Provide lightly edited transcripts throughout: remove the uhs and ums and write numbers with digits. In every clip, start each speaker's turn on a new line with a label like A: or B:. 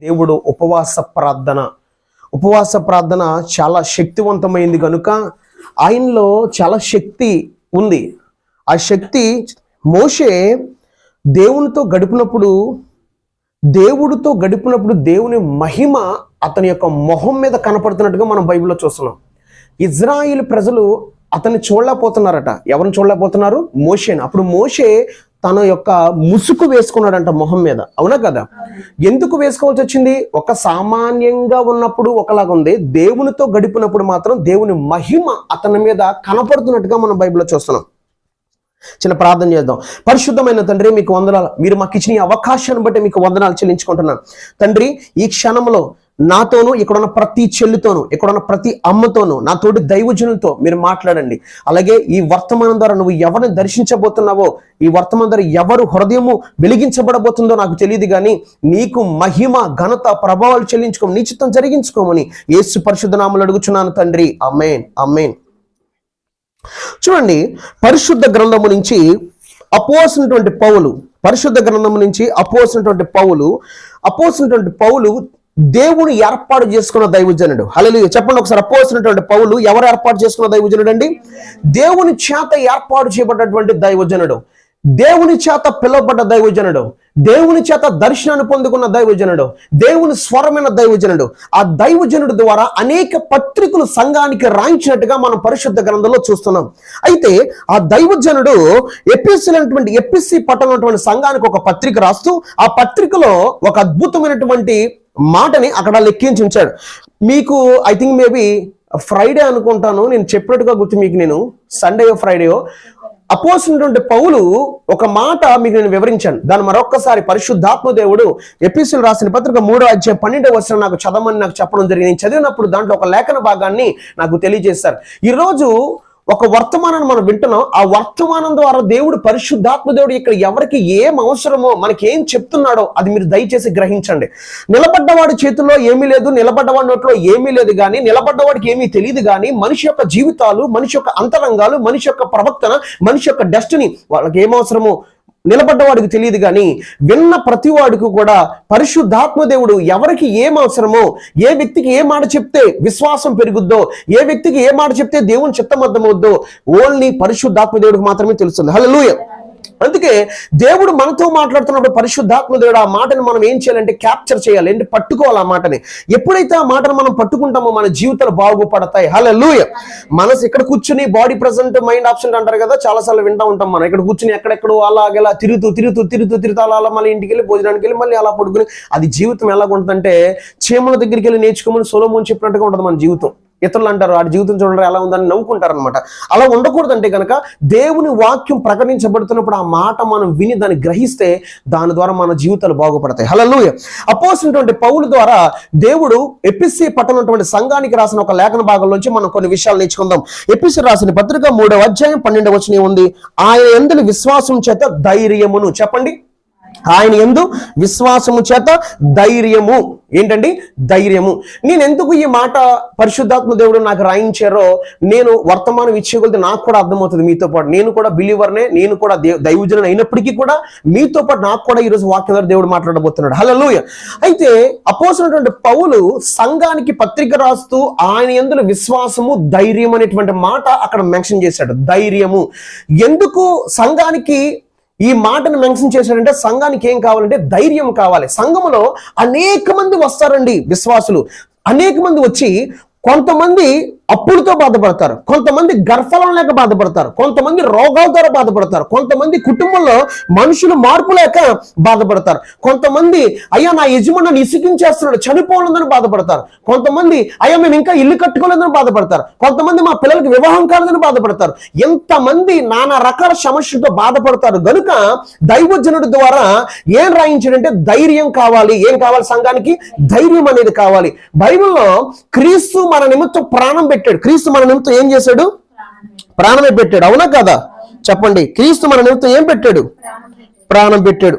A: దేవుడు ఉపవాస ప్రార్థన చాలా శక్తివంతమైంది కనుక ఆయనలో చాలా శక్తి ఉంది. ఆ శక్తి మోషే దేవుడితో గడిపినప్పుడు దేవుని మహిమ అతని యొక్క మొహం మీద కనపడుతున్నట్టుగా మనం బైబిల్లో చూస్తున్నాం. ఇజ్రాయిల్ ప్రజలు అతన్ని చూడలేకపోతున్నారట. ఎవరిని చూడలేకపోతున్నారు? మోషేని. అప్పుడు మోషే తన యొక్క ముసుగు వేసుకున్నాడంట మొహం మీద. అవునా కదా? ఎందుకు వేసుకోవాల్సి వచ్చింది? ఒక సామాన్యంగా ఉన్నప్పుడు ఒకలాగా ఉంది, దేవునితో గడిపినప్పుడు మాత్రం దేవుని మహిమ అతని మీద కనపడుతున్నట్టుగా మనం బైబిల్లో చూస్తున్నాం. చిన్న ప్రార్థన చేద్దాం. పరిశుద్ధమైన తండ్రి, మీకు వందనాలు. మీరు మాకు ఇచ్చిన ఈ అవకాశాన్ని బట్టి మీకు వందనాలు చెల్లించుకుంటున్నాను తండ్రి. ఈ క్షణంలో నాతోనూ, ఇక్కడున్న ప్రతి చెల్లితోనూ, ఇక్కడున్న ప్రతి అమ్మతోనూ, నా తోటి దైవజనులతో మీరు మాట్లాడండి. అలాగే ఈ వర్తమానం ద్వారా నువ్వు ఎవరిని దర్శించబోతున్నావో, ఈ వర్తమానం ద్వారా ఎవరు హృదయము వెలిగించబడబోతుందో నాకు తెలియదు, కానీ నీకు మహిమ, ఘనత, ప్రభావాలు చెల్లించుకోమని, నీ చిత్తం జరిగించుకోమని యేసు పరిశుద్ధ నామములో అడుగుచున్నాను తండ్రి. ఆమేన్, ఆమేన్. చూడండి, పరిశుద్ధ గ్రంథము నుంచి అపోసినటువంటి పౌలు దేవుని ఏర్పాటు చేసుకున్న దైవజనుడు. హల్లెలూయా చెప్పండి ఒకసారి. అపోసినటువంటి పౌలు ఎవరు ఏర్పాటు చేసుకున్న దైవజనుడు అండి? దేవుని చేత ఏర్పాటు చేయబడ్డటువంటి దైవజనుడు, దేవుని చేత పిలువబడ్డ దైవజనుడు, దేవుని చేత దర్శనాన్ని పొందుకున్న దైవజనుడు, దేవుని స్వరమైన దైవజనుడు. ఆ దైవజనుడు ద్వారా అనేక పత్రికలు సంఘానికి రాయించినట్టుగా మనం పరిశుద్ధ గ్రంథంలో చూస్తున్నాం. అయితే ఆ దైవజనుడు ఎపిసి పట్టణమైనటువంటి సంఘానికి ఒక పత్రిక రాస్తూ, ఆ పత్రికలో ఒక అద్భుతమైనటువంటి మాటని అక్కడ లెక్కించాడు. మీకు ఐ థింక్ మేబీ ఫ్రైడే అనుకుంటాను, నేను చెప్పినట్టుగా గుర్తు మీకు, నేను సండేయో ఫ్రైడేయో అపోసినటువంటి పౌలు ఒక మాట మీకు నేను వివరించాను. దాన్ని మరొక్కసారి పరిశుద్ధాత్మ దేవుడు ఎపిసిలు రాసిన పత్రిక 3వ అధ్యాయం 12వ వచనం నాకు చదవమని నాకు చెప్పడం జరిగింది. నేను చదివినప్పుడు దాంట్లో ఒక లేఖన భాగాన్ని నాకు తెలియజేశారు. ఈరోజు ఒక వర్తమానాన్ని మనం వింటున్నాం. ఆ వర్తమానం ద్వారా దేవుడు, పరిశుద్ధాత్మ దేవుడు ఇక్కడ ఎవరికి ఏం అవసరమో, మనకి ఏం చెప్తున్నాడో అది మీరు దయచేసి గ్రహించండి. నిలబడ్డవాడి చేతుల్లో ఏమీ లేదు, నిలబడ్డవాడి నోట్లో ఏమీ లేదు, కానీ నిలబడ్డవాడికి ఏమీ తెలియదు. కానీ మనిషి యొక్క జీవితాలు, మనిషి యొక్క అంతరంగాలు, మనిషి యొక్క ప్రవర్తన, మనిషి యొక్క డెస్టినీ వాళ్ళకి ఏమవసరమో నిలబడ్డవాడికి తెలియదు. కానీ విన్న ప్రతివాడికి కూడా పరిశుద్ధాత్మ దేవుడు ఎవరికి ఏం అవసరమో, ఏ వ్యక్తికి ఏ మాట చెప్తే విశ్వాసం పెరుగుద్దో, ఏ వ్యక్తికి ఏ మాట చెప్తే దేవుని చిత్తమర్థమవుద్దో ఓన్లీ పరిశుద్ధాత్మ దేవుడికి మాత్రమే తెలుస్తుంది. హల్లెలూయా. అందుకే దేవుడు మనతో మాట్లాడుతున్నప్పుడు పరిశుద్ధాత్మ దేవుడు ఆ మాటని మనం ఏం చేయాలంటే క్యాప్చర్ చేయాలి, ఏంటి పట్టుకోవాలి ఆ మాటని. ఎప్పుడైతే ఆ మాటను మనం పట్టుకుంటామో మన జీవితాలు బాగుపడతాయి. హల్లెలూయా. మనసు ఇక్కడ కూర్చుని బాడీ ప్రెసెంట్ మైండ్ ఆబ్సెంట్ అంటారు కదా, చాలాసార్లు వింటూ ఉంటాం. మనం ఇక్కడ కూర్చుని ఎక్కడెక్కడో అలాగేలా తిరుగుతూ అలా మళ్ళీ ఇంటికి వెళ్ళి భోజనానికి వెళ్ళి మళ్ళీ అలా పడుకుని, అది జీవితం ఎలా ఉంటుందంటే చీమల దగ్గరికి వెళ్ళి నేర్చుకోమని సొలొమోను చెప్పినట్టుగా ఉంటుంది మన జీవితం. ఇతరులు అంటారు వాడి జీవితం చూడడం ఎలా ఉందని నవ్వుకుంటారు అనమాట. అలా ఉండకూడదంటే కనుక దేవుని వాక్యం ప్రకటించబడుతున్నప్పుడు ఆ మాట మనం విని దాన్ని గ్రహిస్తే దాని ద్వారా మన జీవితాలు బాగుపడతాయి. హల్లెలూయా. అపోసినటువంటి పౌలు ద్వారా దేవుడు ఎపిసి పట్టణమైనటువంటి సంఘానికి రాసిన ఒక లేఖన భాగంలోంచి మనం కొన్ని విషయాలు నేర్చుకుందాం. ఎపిసి రాసిన పత్రిక 3వ అధ్యాయం 12వ వచనం ఉంది, ఆయన యందు విశ్వాసం చేత ధైర్యమును. చెప్పండి, ఆయన యందు విశ్వాసము చేత ధైర్యము. ఏంటండి? ధైర్యము. నేను ఎందుకు ఈ మాట పరిశుద్ధాత్మ దేవుడు నాకు రాయించారో నేను వర్తమానం ఇచ్చేకొలితే నాకు కూడా అర్థమవుతుంది. మీతో పాటు నేను కూడా బిలీవర్నే, నేను కూడా దైవజనుడు అయినప్పటికీ కూడా మీతో పాటు నాకు కూడా ఈరోజు వాక్యం ద్వారా దేవుడు మాట్లాడబోతున్నాడు. హల్లెలూయా. అయితే అపోసినటువంటి పౌలు సంఘానికి పత్రిక రాస్తూ ఆయన యందు విశ్వాసము, ధైర్యం అనేటువంటి మాట అక్కడ మెన్షన్ చేశాడు. ధైర్యము. ఎందుకు సంఘానికి ఈ మాటను మెన్షన్ చేశాడంటే, సంఘానికి ఏం కావాలంటే ధైర్యం కావాలి. సంఘములో అనేక మంది వస్తారండి విశ్వాసులు. అనేక మంది వచ్చి కొంతమంది అప్పులతో బాధపడతారు, కొంతమంది గర్భఫలం లేక బాధపడతారు, కొంతమంది రోగాల ద్వారా బాధపడతారు, కొంతమంది కుటుంబంలో మనుషులు మార్పు లేక బాధపడతారు, కొంతమంది అయ్యా నా యజమాని నన్ను ఇసుకించేస్తున్నాడు చనిపోలేదని బాధపడతారు, కొంతమంది అయ్యా మేము ఇంకా ఇల్లు కట్టుకోలేదని బాధపడతారు, కొంతమంది మా పిల్లలకి వివాహం కాలేదని బాధపడతారు. ఎంతమంది నానా రకాల సమస్యలతో బాధపడతారు. గనుక దైవజనుడి ద్వారా ఏం రాయించాడంటే ధైర్యం కావాలి. ఏం కావాలి? సంఘానికి ధైర్యం అనేది కావాలి. బైబిల్లో క్రీస్తు మన నిమిత్తం ప్రాణం పెట్టాడు. క్రీస్తు మన నిమిత్తం ఏం చేశాడు? ప్రాణమే పెట్టాడు. అవునా కదా? చెప్పండి, క్రీస్తు మన నిమిత్తం ఏం పెట్టాడు? ప్రాణం పెట్టాడు.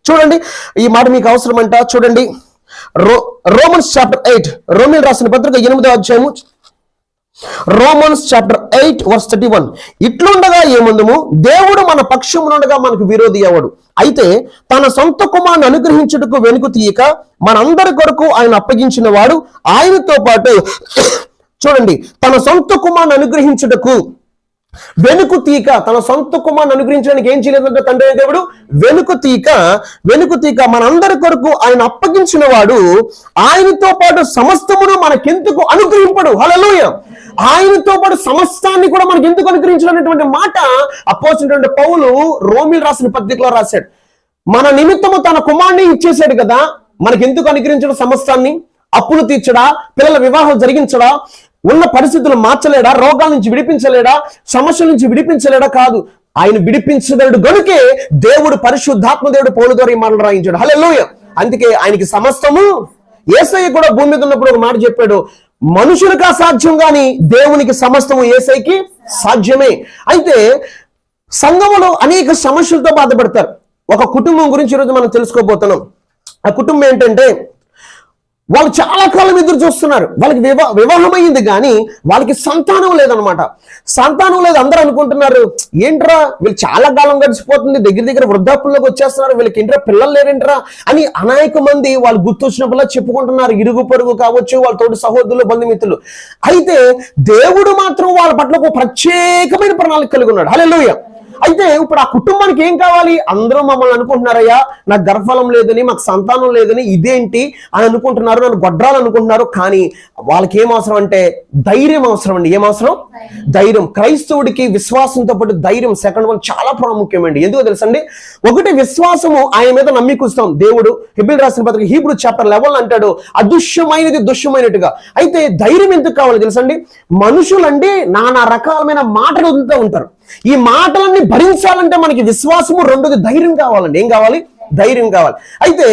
A: చూడండి, ఈ మాట మీకు అవసరమంట. చూడండి, రోమన్స్ చాప్టర్ 8, రోమిల్ రాసిన పత్రిక 8వ అధ్యాయము రోమన్స్ చాప్టర్ 8 వర్స్ 31. ఇట్లుండగా ఏమందుము, దేవుడు మన పక్షమునుండగా మనకు విరోధి ఎవడు? అయితే తన సొంత కుమారుని అనుగ్రహించుటకు వెనుక తీయక మనందరి కొరకు ఆయన అప్పగించిన వాడు ఆయనతో పాటు చూడండి, తన సొంత కుమారుని అనుగ్రహించుటకు వెనుక తీక, తన సొంత కుమారుని అనుగ్రహించడానికి ఏం చేయలేదంటే తండ్రి దేవుడు వెనుక తీక మనందరి కొరకు ఆయన అప్పగించిన వాడు ఆయనతో పాటు సమస్తమును మనకెందుకు అనుగ్రహింపడు? హల్లెలూయా. ఆయనతో పాటు సమస్తాన్ని కూడా మనకి ఎందుకు అనుగ్రహించాలనేటువంటి మాట అపోస్తలుడైన పౌలు రోమీయులకు రాసిన పత్రికలో రాశాడు. మన నిమిత్తము తన కుమారుని ఇచ్చేసాడు కదా, మనకి ఎందుకు అనుగ్రహించడం? సమస్తాన్ని. అప్పులు తీర్చడా, పిల్లల వివాహం జరిగించడా, ఉన్న పరిస్థితులు మార్చలేడా, రోగాల నుంచి విడిపించలేడా, సమస్యల నుంచి విడిపించలేడా? కాదు, ఆయన విడిపించలేడు గనుకే దేవుడు పరిశుద్ధాత్మ దేవుడు పౌలు ద్వారా ఈ మాటలు రాయించాడు. హల్లెలూయా. అందుకే ఆయనకి సమస్తము. యేసయ్య కూడా భూమి మీద ఉన్నప్పుడు ఒక మాట చెప్పాడు, మనుషులకు అసాధ్యం గాని దేవునికి సమస్తము యేసయ్యకి సాధ్యమే. అయితే సంఘములో అనేక సమస్యలతో బాధపడతారు. ఒక కుటుంబం గురించి ఈరోజు మనం తెలుసుకోబోతున్నాం. ఆ కుటుంబం ఏంటంటే, వాళ్ళు చాలా కాలం ఎదురు చూస్తున్నారు. వాళ్ళకి వివాహం అయ్యింది కానీ వాళ్ళకి సంతానం లేదనమాట. సంతానం లేదు. అందరూ అనుకుంటున్నారు, ఏంట్రా వీళ్ళు చాలా కాలం గడిచిపోతుంది, దగ్గర వృద్ధాప్యంలోకి వచ్చేస్తున్నారు, వీళ్ళకి ఏంట్రా పిల్లలు లేరేంట్రా అని అనేక మంది వాళ్ళు గుర్తొచ్చినప్పుడల్లా చెప్పుకుంటున్నారు. ఇరుగు పొరుగు కావచ్చు, వాళ్ళ తోటి సహోదరులు, బంధుమిత్రులు. అయితే దేవుడు మాత్రం వాళ్ళ పట్ల ఒక ప్రత్యేకమైన ప్రణాళిక కలిగి ఉన్నాడు. హల్లెలూయా. అయితే ఇప్పుడు ఆ కుటుంబానికి ఏం కావాలి? అందరూ మమ్మల్ని అనుకుంటున్నారయ్యా, నాకు గర్భఫలం లేదని, మాకు సంతానం లేదని, ఇదేంటి అని అనుకుంటున్నారు, నన్ను గొడ్రాలు అనుకుంటున్నారు. కానీ వాళ్ళకి ఏం అవసరం అంటే ధైర్యం అవసరం అండి. ఏం అవసరం? ధైర్యం. క్రైస్తవుడికి విశ్వాసంతో పాటు ధైర్యం సెకండ్ వన్ చాలా ప్రాముఖ్యమండి. ఎందుకో తెలుసండి, ఒకటి విశ్వాసము, ఆయన మీద నమ్మికుస్తాం. దేవుడు హెబ్రీయులకు రాసిన పత్రిక హీబ్రూ చాప్టర్ 11 అంటాడు, అదృశ్యమైనది దృశ్యమైనట్టుగా. అయితే ధైర్యం ఎందుకు కావాలి తెలుసండి? మనుషులండి నానా రకాలమైన మాటలు వదులుతూ ఉంటారు. ఈ మాటలన్నీ భరించాలంటే మనకి విశ్వాసము, రెండోది ధైర్యం కావాలండి. ఏం కావాలి? ధైర్యం కావాలి. అయితే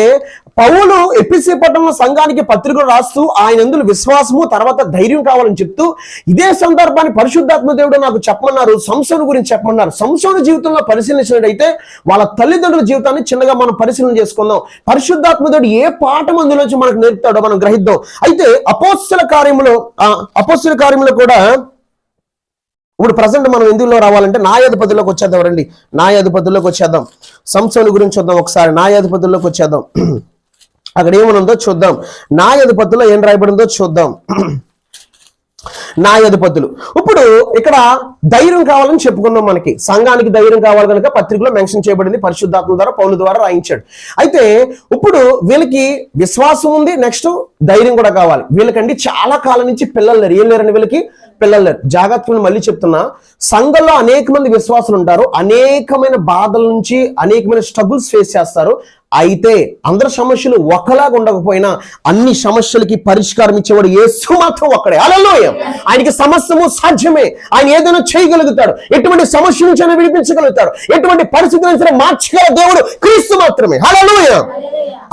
A: పౌలు ఎఫెసీ పట్టణంలో సంఘానికి పత్రికలు రాస్తూ ఆయన అందులో విశ్వాసము తర్వాత ధైర్యం కావాలని చెప్తూ, ఇదే సందర్భాన్ని పరిశుద్ధాత్మ దేవుడు నాకు చెప్పమన్నారు, సంసోను గురించి చెప్పమన్నారు. సంసోను జీవితంలో పరిశీలించినట్టయితే వాళ్ళ తల్లిదండ్రుల జీవితాన్ని చిన్నగా మనం పరిశీలన చేసుకుందాం. పరిశుద్ధాత్మ దేవుడు ఏ పాఠం అందులోంచి మనకు నేర్పుతాడో మనం గ్రహిద్దాం. అయితే అపోస్తల కార్యములో కూడా ఇప్పుడు ప్రజెంట్ మనం ఎందులో రావాలంటే న్యాయాధిపతుల్లోకి వచ్చేద్దాం. రండి, న్యాయాధిపతుల్లోకి వచ్చేద్దాం. సంసోను గురించి చూద్దాం ఒకసారి. న్యాయాధిపతుల్లోకి వచ్చేద్దాం. అక్కడ ఏమనుందో చూద్దాం. న్యాయాధిపతుల్లో ఏం రాయబడిందో చూద్దాం. న్యాయాధిపతులు. ఇప్పుడు ఇక్కడ ధైర్యం కావాలని చెప్పుకున్నాం. మనకి సంఘానికి ధైర్యం కావాలి కనుక పత్రికలో మెన్షన్ చేయబడింది, పరిశుద్ధాత్మ ద్వారా పౌలు ద్వారా రాయించాడు. అయితే ఇప్పుడు వీళ్ళకి విశ్వాసం ఉంది, నెక్స్ట్ ధైర్యం కూడా కావాలి. వీళ్ళకండి చాలా కాలం నుంచి పిల్లలు లేరు. ఏం లేరండి వీళ్ళకి? పిల్లలు లేరు. జాగ్రత్తగా మళ్ళీ చెప్తున్నా, సంఘంలో అనేక మంది విశ్వాసులు ఉంటారు, అనేకమైన బాధల నుంచి అనేకమైన స్ట్రగుల్స్ ఫేస్ చేస్తారు. అయితే అందరి సమస్యలు ఒకలాగా ఉండకపోయినా అన్ని సమస్యలకి పరిష్కారం ఇచ్చేవాడు యేసు మాత్రం ఒక్కడే. హల్లెలూయా. ఆయనకి సమస్తము సాధ్యమే. ఆయన ఏదైనా చేయగలుగుతాడు, ఎటువంటి సమస్య నుంచి అయినా విడిపించగలుగుతాడు, ఎటువంటి పరిస్థితి నుంచి మార్చగల దేవుడు క్రీస్తు మాత్రమే. హల్లెలూయా.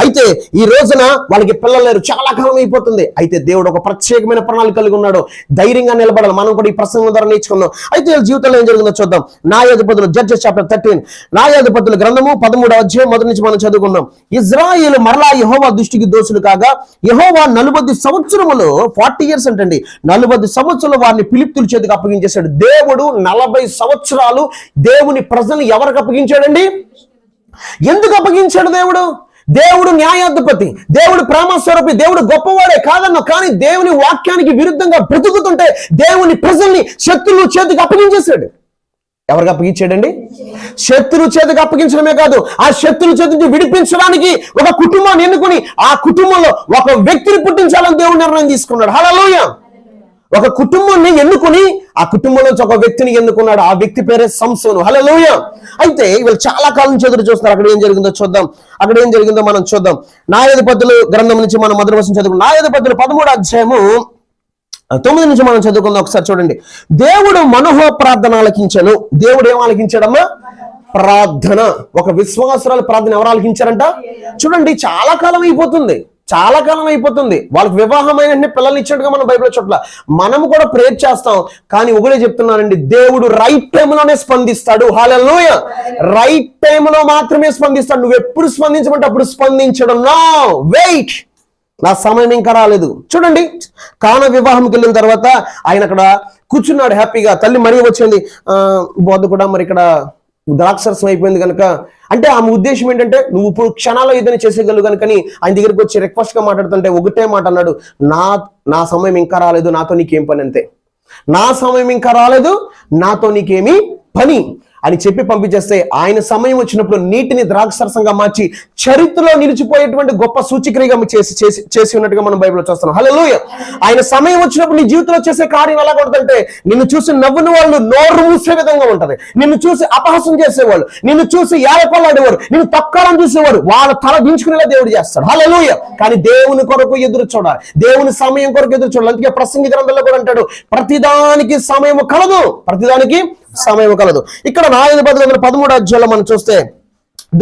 A: అయితే ఈ రోజున వాళ్ళకి పిల్లలు లేరు, చాలా కాలం అయిపోతుంది. అయితే దేవుడు ఒక ప్రత్యేకమైన ప్రణాళిక కలిగి ఉన్నాడు. ధైర్యంగా నిలబడాలి. మనం కూడా ఈ ప్రసంగం ద్వారా నేర్చుకున్నాం. అయితే వీళ్ళ జీవితంలో ఏం జరిగిందో చూద్దాం. న్యాయాధిపతులు, జడ్జెస్ చాప్టర్ 13, న్యాయాధిపతుల గ్రంథము 13వ అధ్యాయం మొదటి నుంచి మనం చదువుకున్నాం. ఇజ్రాయేలు మరలా యెహోవా దృష్టికి దోషులు కాగా, యెహోవా 40 సంవత్సరములు 40 ఇయర్స్ అంటండి, 40 సంవత్సరాలు వారిని ఫిలిష్తీయుల చేతికి అప్పగించేశాడు. దేవుడు 40 సంవత్సరాలు దేవుని ప్రజలను ఎవరికి అప్పగించాడండి? ఎందుకు అప్పగించాడు దేవుడు? దేవుడు న్యాయాధిపతి, దేవుడు ప్రేమస్వరూపి, దేవుడు గొప్పవాడే కాదన్నా, కానీ దేవుని వాక్యానికి విరుద్ధంగా బ్రతుకుతుంటే దేవుని ప్రజల్ని శత్రువుల చేతికి అప్పగించేశాడు. ఎవరికి అప్పగించాడండి? శత్రువు చేతికి అప్పగించడమే కాదు, ఆ శత్రువు చేతి నుంచి విడిపించడానికి ఒక కుటుంబాన్ని ఎన్నుకుని ఆ కుటుంబంలో ఒక వ్యక్తిని పుట్టించాలని దేవుడు నిర్ణయం తీసుకున్నాడు. హల్లెలూయా. ఒక కుటుంబాన్ని ఎన్నుకుని ఆ కుటుంబంలోంచి ఒక వ్యక్తిని ఎన్నుకున్నాడు. ఆ వ్యక్తి పేరే సంసోను. హల్లెలూయా. అయితే వీళ్ళు చాలా కాలం నుంచి ఎదురు చూస్తున్నారు. అక్కడ ఏం జరిగిందో చూద్దాం. అక్కడ ఏం జరిగిందో మనం చూద్దాం. న్యాయాధిపతులు గ్రంథం నుంచి మనం మొదటి వచనం చదువుకున్నాం. న్యాయాధిపతులు 13వ అధ్యాయము 9 నుంచి మనం చదువుకుందాం. ఒకసారి చూడండి. దేవుడు మనోహ ప్రార్థన ఆలకించాను. దేవుడు ఏం ఆలకించాడమ్మా? ప్రార్థన. ఒక విశ్వాసురాలు ప్రార్థన ఎవరు ఆలకించారంట? చూడండి, చాలా కాలం అయిపోతుంది, చాలా కాలం అయిపోతుంది. వాళ్ళకి వివాహమైన పిల్లల్ని ఇచ్చినట్టుగా మనం బైబిల్ చోట్ల మనం కూడా ప్రేర్ చేస్తాం. కానీ ఒకటే చెప్తున్నానండి, దేవుడు రైట్ టైంలోనే స్పందిస్తాడు. హల్లెలూయా. రైట్ టైంలో మాత్రమే స్పందిస్తాడు. నువ్వు ఎప్పుడు స్పందించమంటే అప్పుడు స్పందించడం. No wait. నా సమయం ఇంకా రాలేదు. చూడండి, కాన వివాహంకి వెళ్ళిన తర్వాత ఆయన అక్కడ కూర్చున్నాడు హ్యాపీగా. తల్లి మరీ వచ్చింది, బోధ కూడా మరి ఇక్కడ ద్రాక్షరసం అయిపోయింది కనుక, అంటే ఆమె ఉద్దేశం ఏంటంటే నువ్వు ఇప్పుడు క్షణాల్లో ఏదైనా చేసేయగలవు కనుకని ఆయన దగ్గరికి వచ్చి రిక్వెస్ట్ గా మాట్లాడుతుంటే ఒకటే మాట అన్నాడు, నా సమయం ఇంకా రాలేదు, నాతో నీకేం పని. అంతే, నా సమయం ఇంకా రాలేదు, నాతో నీకేమి పని అని చెప్పి పంపించేస్తే ఆయన సమయం వచ్చినప్పుడు నీటిని ద్రాక్షరసంగా మార్చి చరిత్రలో నిలిచిపోయేటువంటి గొప్ప సూచిక్రియగా చేసి ఉన్నట్టుగా మనం బైబిల్లో చూస్తున్నాం. హల్లెలూయా. ఆయన సమయం వచ్చినప్పుడు నీ జీవితంలో చేసే కార్యం ఎలా ఉంటుందంటే, నిన్ను చూసి నవ్వుని వాళ్ళు నోరు మూసే విధంగా ఉంటది, నిన్ను చూసి అపహాసం చేసేవాళ్ళు, నిన్ను చూసి ఏలకొల్లాడేవారు, నిన్ను తక్కువని చూసేవారు వాళ్ళ తల దించుకునేలా దేవుడు చేస్తాడు. హల్లెలూయా. కానీ దేవుని కొరకు ఎదురు చూడాలి, దేవుని సమయం కొరకు ఎదురు చూడాలి. అందుకే ప్రసంగి గ్రంథంలో కూడా అంటాడు, ప్రతిదానికి సమయం కలదు, ప్రతిదానికి సమయం కలదు. ఇక్కడ 4:13 అధ్యాయంలో మనం చూస్తే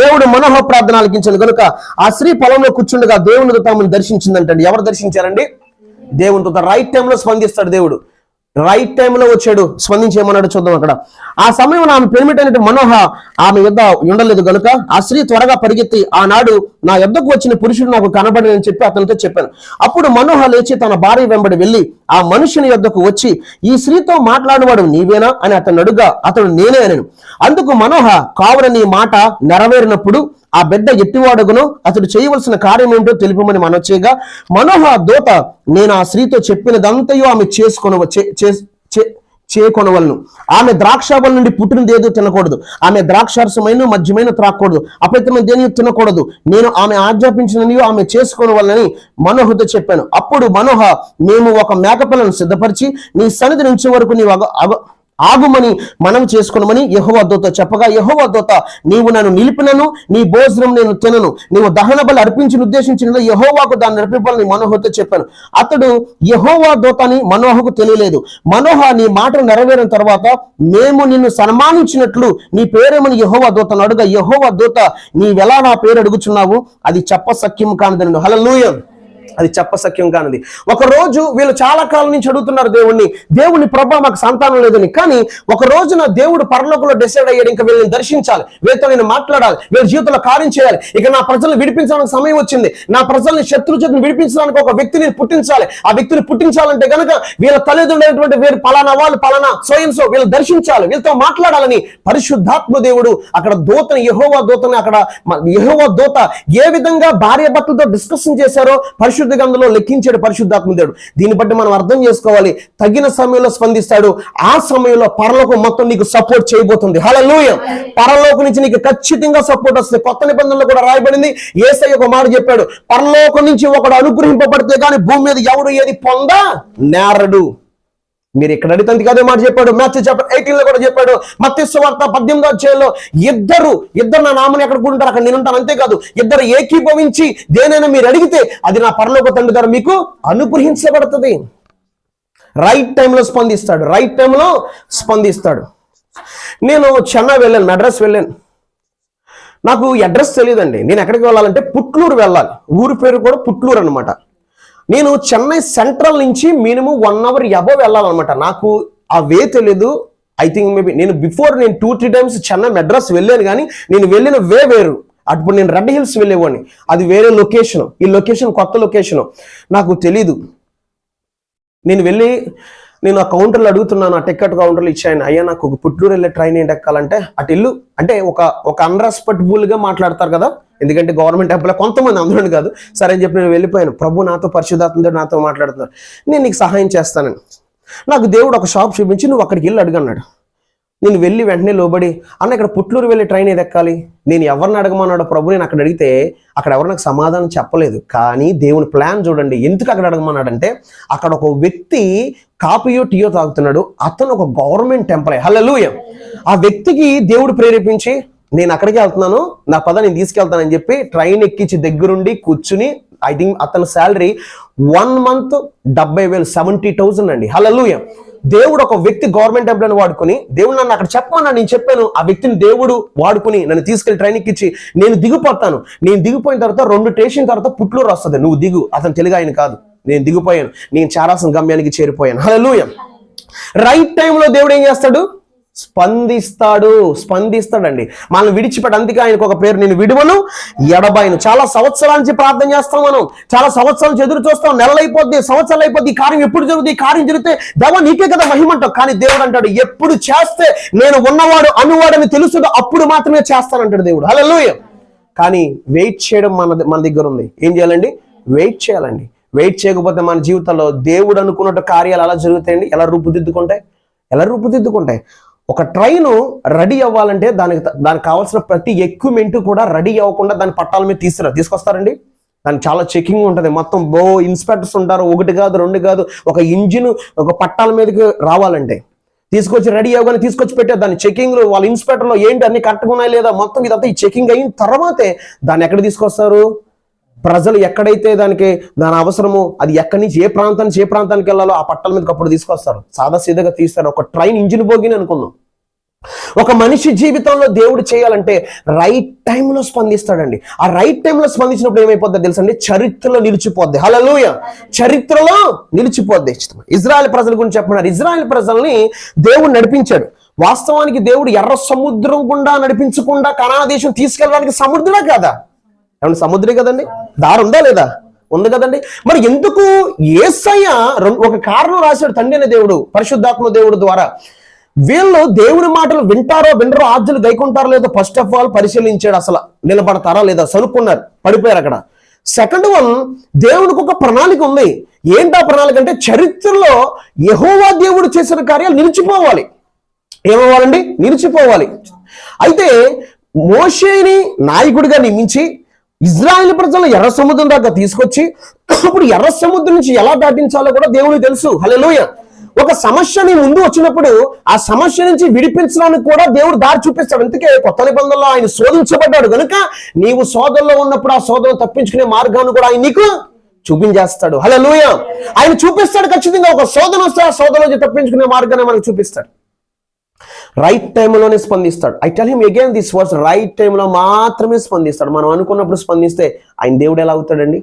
A: దేవుడు మనోహ ప్రార్థన ఆలకించాడు కనుక ఆ స్త్రీ పొలంలో కూర్చుండగా దేవుని తాము దర్శించిందంటండి. ఎవరు దర్శించారండి? దేవునితో రైట్ టైంలో స్పందిస్తాడు దేవుడు. రైట్ టైంలో వచ్చాడు, స్పందించేమన్నాడు చూద్దాం. అక్కడ ఆ సమయంలో ఆమె పెనిమిటైనట్టు మనోహ ఆమె యొద్ద ఉండలేదు కనుక ఆ స్త్రీ త్వరగా పరిగెత్తి, ఆనాడు నా యొద్దకు వచ్చిన పురుషుడు నాకు కనబడని చెప్పి అతనితో చెప్పాను. అప్పుడు మనోహ లేచి తన భార్య వెంబడి వెళ్ళి ఆ మనుషుని యొద్దకు వచ్చి, ఈ స్త్రీతో మాట్లాడేవాడు నీవేనా అని అతను అడుగా, అతడు నేనే అనెను. అందుకు మనోహ, కావున నీ మాట నెరవేరినప్పుడు ఆ బిడ్డ ఎట్టివాడుగును, అతడు చేయవలసిన కార్యం ఏమిటో తెలుపమని మనొచ్చేగా, మనోహ దూత, నేను ఆ స్త్రీతో చెప్పినదంతయో ఆమె చేకొనవలను. ఆమె ద్రాక్షావళి నుండి పుట్టినదేదో తినకూడదు, ఆమె ద్రాక్షారసమైన మద్యమైన త్రాక్కూడదు, అపవిత్రమైన దేని తినకూడదు, నేను ఆమె ఆజ్ఞాపించిననియో ఆమె చేసుకోనవలనని మనోహతో చెప్పాను. అప్పుడు మనోహ, మేము ఒక మేకపిల్లను సిద్ధపరిచి నీ సన్నిధి నుంచి వరకు నీవు ఆగుమని మనం చేసుకున్నామని యెహోవా దూత చెప్పగా, యెహోవా దూత, నీవు నన్ను నిలిపినను, నీ భోజనం నేను తినను, నీవు దహన బలి అర్పించిన ఉద్దేశించిన యెహోవాకు దాన్ని నడిపింపాలని మనోహతో చెప్పాను. అతడు యెహోవా దూతని మనోహకు తెలియలేదు. మనోహ, నీ మాట నెరవేరిన తర్వాత మేము నిన్ను సన్మానించినట్లు నీ పేరేమని యెహోవా దూతను అడుగా, యెహోవా దూత, నీవెలా నా పేరు అడుగుచున్నావు, అది చెప్పసఖ్యం కానిదనను. హల్లెలూయా. అది చెప్పసఖ్యం కానిది. ఒక రోజు వీళ్ళు చాలా కాలం నుంచి అడుగుతున్నారు దేవుని ప్రభా మాకు సంతానం లేదని. కానీ ఒక రోజున దేవుడు పరలోకంలో డిసైడ్ అయ్యాడు, ఇంకా వీళ్ళని దర్శించాలి, వీళ్ళతో నేను మాట్లాడాలి, వీళ్ళ జీవితంలో కార్యం చేయాలి, ఇక నా ప్రజలను విడిపించడానికి సమయం వచ్చింది, నా ప్రజల్ని శత్రు చేతిని విడిపించడానికి ఒక వ్యక్తిని పుట్టించాలి. ఆ వ్యక్తిని పుట్టించాలంటే కనుక వీళ్ళ తల్లిదండ్రులైనటువంటి వీరు పలానా వాళ్ళు పలానా స్వయంసో వీళ్ళు దర్శించాలి, వీళ్ళతో మాట్లాడాలని పరిశుద్ధాత్మ దేవుడు అక్కడ దూతని, యెహోవా దూతని, అక్కడ యెహోవా దూత ఏ విధంగా భార్య భర్తలతో డిస్కషన్ చేశారో పరిశుద్ధ గ్రంథంలో లెక్కించాడు పరిశుద్ధాత్మ దేవుడు. దీన్ని బట్టి మనం అర్థం చేసుకోవాలి, తగిన సమయంలో స్పందిస్తాడు. ఆ సమయంలో పరలోకం మొత్తం నీకు సపోర్ట్ చేయబోతుంది. హల్లెలూయా. పరలోకం నుంచి నీకు ఖచ్చితంగా సపోర్ట్ వస్తుంది. కొత్త నిబంధనలో కూడా రాయబడింది, యేసయ్య ఒక మాట చెప్పాడు, పరలోకం నుంచి ఒకడు అనుగ్రహింపబడితే కానీ భూమి మీద ఎవడు ఏది పొందా నేరడు. మీరు ఇక్కడ అడిగితే అదే మాట చెప్పాడు. Matthew chapter 18 లో కూడా చెప్పాడు. మత్తయి సువార్త 18వ అధ్యాయంలో ఇద్దరు నా నామని ఎక్కడ కూడుంటారు అక్కడ నేను ఉంటాను. అంతేకాదు, ఇద్దరు ఏకీభవించి దేనైనా మీరు అడిగితే అది నా పరలోక తండ్రి ద్వారా మీకు అనుగ్రహించబడుతుంది. రైట్ టైంలో స్పందిస్తాడు. నేను చెన్నై వెళ్ళాను, మెడ్రాస్ వెళ్ళాను. నాకు అడ్రస్ తెలియదండి. నేను ఎక్కడికి వెళ్ళాలంటే పుట్లూరు వెళ్ళాలి. ఊరి పేరు కూడా పుట్లూరు అనమాట. నేను చెన్నై సెంట్రల్ నుంచి మినిమం 1 hour అబవ్ వెళ్ళాలన్నమాట. నాకు ఆ వే తెలీదు. ఐ థింక్ మేబీ నేను 2-3 times చెన్నై మెడ్రాస్ వెళ్ళాను, కానీ నేను వెళ్ళిన వే వేరు. అప్పుడు నేను రెడ్ హిల్స్ వెళ్ళేవాడిని, అది వేరే లొకేషన్. ఈ లొకేషన్ కొత్త లొకేషన్, నాకు తెలీదు. నేను ఆ కౌంటర్లో అడుగుతున్నాను, ఆ టికెట్ కౌంటర్లో ఇచ్చాను, అయ్యా నాకు ఒక పుట్లూరు వెళ్ళే ట్రైన్ ఏంటి ఎక్కాలంటే అటు ఇల్లు అంటే ఒక అన్రెస్పెక్టబుల్ గా మాట్లాడతారు కదా, ఎందుకంటే గవర్నమెంట్ ఎంప్లాయ్ కొంతమంది, అందరూ కాదు. సరే అని చెప్పి నేను వెళ్ళిపోయాను. ప్రభు నాతో పరిశుద్ధాత్మ నాతో మాట్లాడుతున్నారు, నేను నీకు సహాయం చేస్తానని. నాకు దేవుడు ఒక షాప్ చూపించి నువ్వు అక్కడికి వెళ్ళి అడుగన్నాడు. నేను వెళ్ళి వెంటనే లోబడి, అన్న ఇక్కడ పుట్లూరు వెళ్ళే ట్రైన్ ఏది ఎక్కాలి, నేను ఎవరిని అడగమన్నాడు ప్రభు. నేను అక్కడ అడిగితే అక్కడ ఎవరు నాకు సమాధానం చెప్పలేదు. కానీ దేవుని ప్లాన్ చూడండి, ఎందుకు అక్కడ అడగమన్నాడంటే అక్కడ ఒక వ్యక్తి కాఫీయో టీయో తాగుతున్నాడు, అతను ఒక గవర్నమెంట్ ఎంప్లాయ్. హల్లెలూయా. ఆ వ్యక్తికి దేవుడు ప్రేరేపించి నేను అక్కడికి వెళ్తున్నాను, నా పద నేను తీసుకెళ్తానని చెప్పి ట్రైన్ ఎక్కించి దగ్గరుండి కూర్చుని, ఐ థింక్ అతని శాలరీ 1 month 70,000, 70,000 అండి. హల్లెలూయా. దేవుడు ఒక వ్యక్తి గవర్నమెంట్ ఎంప్లాయ్ని వాడుకుని, దేవుడు నన్ను అక్కడ చెప్పమన్నా, నేను చెప్పాను, ఆ వ్యక్తిని దేవుడు వాడుకుని నన్ను తీసుకెళ్లి ట్రైన్ ఎక్కించి నేను దిగిపోతాను. నేను దిగిపోయిన తర్వాత 2 స్టేషన్ తర్వాత పుట్లూరు వస్తుంది, నువ్వు దిగు. అతను తెలుగు ఆయన కాదు. నేను దిగిపోయాను, నేను చారాసం గమ్యానికి చేరిపోయాను. హల్లెలూయా. రైట్ టైంలో దేవుడు ఏం చేస్తాడు? స్పందిస్తాడండి. మనల్ని విడిచిపెట్టి, అందుకే ఆయనకు ఒక పేరు, నేను విడువను ఎడబాయను. చాలా సంవత్సరాల నుంచి ప్రార్థన చేస్తాం, మనం చాలా సంవత్సరాల నుంచి ఎదురు చూస్తాం, నెలలు అయిపోద్ది, సంవత్సరాలు అయిపోద్ది, ఈ కార్యం ఎప్పుడు జరుగుతుంది, ఈ కార్యం జరిగితే దేవా నీకే కదా మహిమంటాం. కానీ దేవుడు అంటాడు, ఎప్పుడు చేస్తే నేను ఉన్నవాడు అనువాడని తెలుస్తుందో అప్పుడు మాత్రమే చేస్తానంటాడు దేవుడు. హల్లెలూయా. కానీ వెయిట్ చేయడం మన దగ్గర ఉంది. ఏం చేయాలండి? వెయిట్ చేయాలండి. వెయిట్ చేయకపోతే మన జీవితంలో దేవుడు అనుకున్నట్టు కార్యాలు ఎలా జరుగుతాయండి? ఎలా రూపుదిద్దుకుంటాయి? ఒక ట్రైన్ రెడీ అవ్వాలంటే దానికి కావాల్సిన ప్రతి ఎక్విప్మెంట్ కూడా రెడీ అవ్వకుండా దాని పట్టాల మీద తీసుకొస్తారండి. దానికి చాలా చెకింగ్ ఉంటుంది. మొత్తం ఇన్స్పెక్టర్స్ ఉంటారు, 1 కాదు 2 కాదు. ఒక ఇంజిన్ ఒక పట్టాల మీదకి రావాలంటే తీసుకొచ్చి రెడీ అవ్వగానే తీసుకొచ్చి పెట్టే దాని చెకింగ్, వాళ్ళ ఇన్స్పెక్టర్లో ఏంటి అన్ని కరెక్ట్గా ఉన్నాయా లేదా, మొత్తం ఇదంతా ఈ చెకింగ్ అయిన తర్వాతే దాన్ని ఎక్కడ తీసుకొస్తారు? ప్రజలు ఎక్కడైతే దాని అవసరమో, అది ఎక్కడి నుంచి ఏ ప్రాంతానికి వెళ్ళాలో ఆ పట్టాల మీదకి అప్పుడు తీసుకొస్తారు. సాదాసీదాగా తీస్తారు. ఒక ట్రైన్ ఇంజిన్ బోగిని అనుకుందాం. ఒక మనిషి జీవితంలో దేవుడు చేయాలంటే రైట్ టైంలో స్పందిస్తాడండి. ఆ రైట్ టైంలో స్పందించినప్పుడు ఏమైపోద్దో తెలుసండి? చరిత్రలో నిలిచిపోద్ది. హల్లెలూయా. చరిత్రలో నిలిచిపోద్ది. ఇజ్రాయెల్ ప్రజల గురించి చెప్పమన్నారు. ఇజ్రాయెల్ ప్రజల్ని దేవుడు నడిపించాడు. వాస్తవానికి దేవుడు ఎర్ర సముద్రం గుండా నడిపించకుండా కనాను దేశం తీసుకెళ్ళడానికి సముద్రమే కదా, ఏమన్నా సముద్రే కదండి, దారి ఉందా లేదా? ఉంది కదండి. మరి ఎందుకు యేసయ్య ఒక కారణం రాశాడు తండ్రి అనే దేవుడు, పరిశుద్ధాత్మ దేవుడు ద్వారా. వీళ్ళు దేవుని మాటలు వింటారో వినరో, ఆజ్ఞలు గైకుంటారో లేదో ఫస్ట్ ఆఫ్ ఆల్ పరిశీలించాడు. అసలు నిలబడతారా లేదా, సనుక్కున్నారు, పడిపోయారు అక్కడ. సెకండ్ వన్, దేవునికి ఒక ప్రణాళిక ఉంది. ఏంటా ప్రణాళిక అంటే చరిత్రలో యెహోవా దేవుడు చేసిన కార్యాలు నిలిచిపోవాలి. ఏమవ్వాలండి? నిలిచిపోవాలి. అయితే మోషేని నాయకుడిగా నియమించి ఇజ్రాయెల్ ప్రజలను ఎర్ర సముద్రం దాకా తీసుకొచ్చి ఇప్పుడు ఎర్ర సముద్రం నుంచి ఎలా దాటించాలో కూడా దేవునికి తెలుసు. హల్లెలూయా. ఒక సమస్య నీ ముందు వచ్చినప్పుడు ఆ సమస్య నుంచి విడిపించడానికి కూడా దేవుడు దారి చూపిస్తాడు. అందుకే కొత్త నిబంధనలో ఆయన శోధించబడ్డాడు కనుక నీవు శోధనలో ఉన్నప్పుడు ఆ శోధన తప్పించుకునే మార్గాన్ని కూడా ఆయన నీకు చూపించేస్తాడు. హల్లెలూయా. ఆయన చూపిస్తాడు ఖచ్చితంగా. ఒక శోధన వస్తే ఆ శోధన నుంచి తప్పించుకునే మార్గాన్ని మనకు చూపిస్తాడు. రైట్ టైంలోనే స్పందిస్తాడు. I tell him again this words, right టైంలో మాత్రమే స్పందిస్తాడు. మనం అనుకున్నప్పుడు స్పందిస్తే ఆయన దేవుడు ఎలా అవుతాడండి?